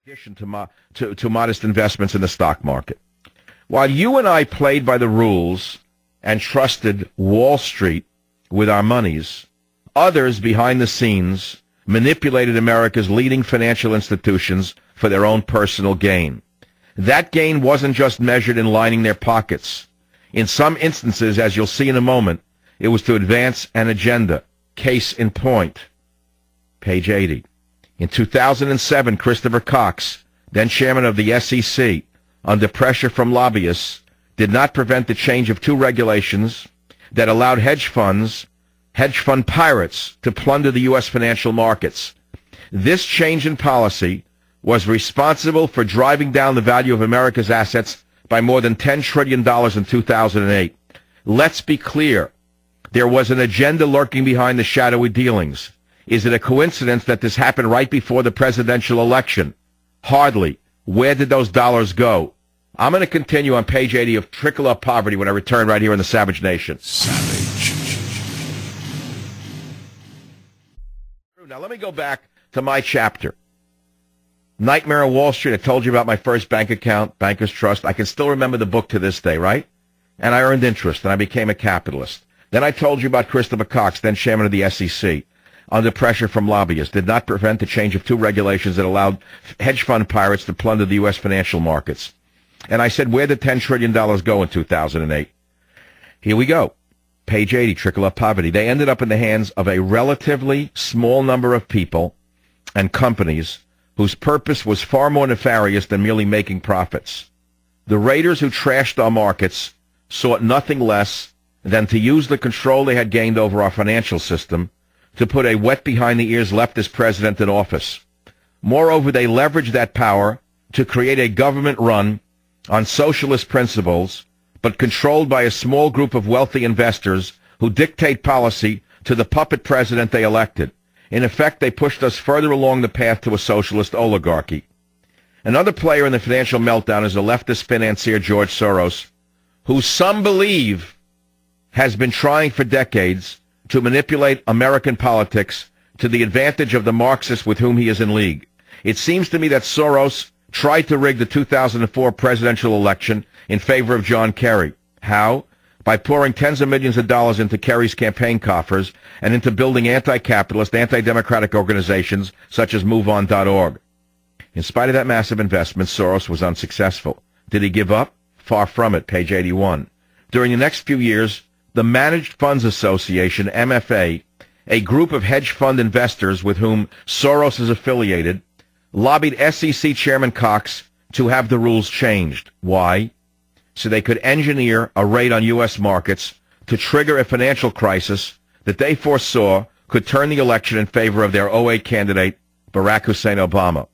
addition to modest investments in the stock market. While you and I played by the rules and trusted Wall Street with our monies, others behind the scenes manipulated America's leading financial institutions for their own personal gain. That gain wasn't just measured in lining their pockets. In some instances, as you'll see in a moment, it was to advance an agenda. Case in point, page 80. In 2007, Christopher Cox, then chairman of the SEC, under pressure from lobbyists, did not prevent the change of two regulations that allowed hedge fund pirates to plunder the U.S. financial markets. This change in policy was responsible for driving down the value of America's assets by more than $10 trillion in 2008. Let's be clear. There was an agenda lurking behind the shadowy dealings. Is it a coincidence that this happened right before the presidential election? Hardly. Where did those dollars go? I'm going to continue on page 80 of Trickle Up Poverty when I return right here in the Savage Nation. Savage. Now let me go back to my chapter. Nightmare on Wall Street. I told you about my first bank account, Banker's Trust. I can still remember the book to this day, right? And I earned interest, and I became a capitalist. Then I told you about Christopher Cox, then chairman of the SEC. Under pressure from lobbyists, did not prevent the change of two regulations that allowed hedge fund pirates to plunder the U.S. financial markets. And I said, where did $10 trillion go in 2008? Here we go. Page 80, Trickle Up Poverty. They ended up in the hands of a relatively small number of people and companies whose purpose was far more nefarious than merely making profits. The raiders who trashed our markets sought nothing less than to use the control they had gained over our financial system to put a wet-behind-the-ears leftist president in office. Moreover, they leveraged that power to create a government run on socialist principles, but controlled by a small group of wealthy investors who dictate policy to the puppet president they elected. In effect, they pushed us further along the path to a socialist oligarchy. Another player in the financial meltdown is the leftist financier George Soros, who some believe has been trying for decades to manipulate American politics to the advantage of the Marxists with whom he is in league. It seems to me that Soros tried to rig the 2004 presidential election in favor of John Kerry. How? By pouring tens of millions of dollars into Kerry's campaign coffers and into building anti-capitalist, anti-democratic organizations such as MoveOn.org. In spite of that massive investment, Soros was unsuccessful. Did he give up? Far from it, page 81. During the next few years, the Managed Funds Association, MFA, a group of hedge fund investors with whom Soros is affiliated, lobbied SEC Chairman Cox to have the rules changed. Why? So they could engineer a raid on U.S. markets to trigger a financial crisis that they foresaw could turn the election in favor of their '08 candidate, Barack Hussein Obama.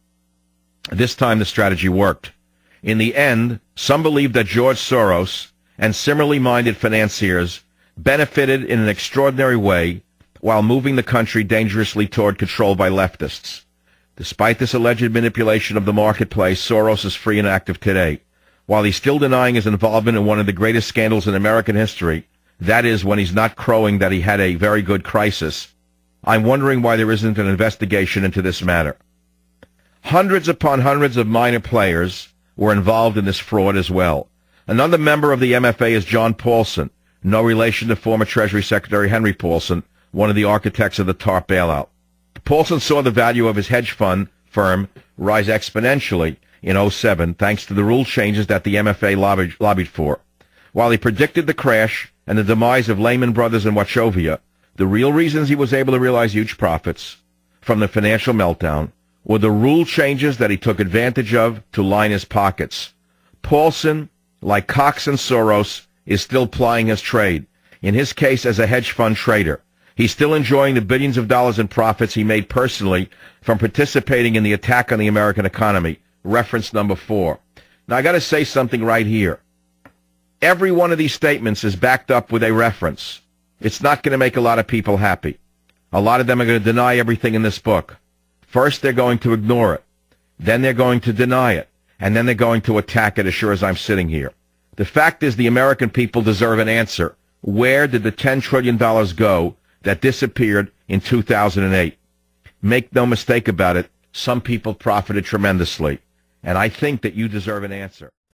This time the strategy worked. In the end, some believe that George Soros and similarly minded financiers benefited in an extraordinary way while moving the country dangerously toward control by leftists. Despite this alleged manipulation of the marketplace, Soros is free and active today. While he's still denying his involvement in one of the greatest scandals in American history, that is, when he's not crowing that he had a very good crisis, I'm wondering why there isn't an investigation into this matter. Hundreds upon hundreds of minor players were involved in this fraud as well. Another member of the MFA is John Paulson, no relation to former Treasury Secretary Henry Paulson, one of the architects of the TARP bailout. Paulson saw the value of his hedge fund firm rise exponentially in '07 thanks to the rule changes that the MFA lobbied for. While he predicted the crash and the demise of Lehman Brothers and Wachovia, the real reasons he was able to realize huge profits from the financial meltdown were the rule changes that he took advantage of to line his pockets. Paulson, like Cox and Soros, is still plying his trade, in his case as a hedge fund trader. He's still enjoying the billions of dollars in profits he made personally from participating in the attack on the American economy. Reference number 4. Now, I got to say something right here. Every one of these statements is backed up with a reference. It's not going to make a lot of people happy. A lot of them are going to deny everything in this book. First, they're going to ignore it. Then they're going to deny it. And then they're going to attack it as sure as I'm sitting here. The fact is the American people deserve an answer. Where did the $10 trillion go that disappeared in 2008? Make no mistake about it, Some people profited tremendously. And I think that you deserve an answer.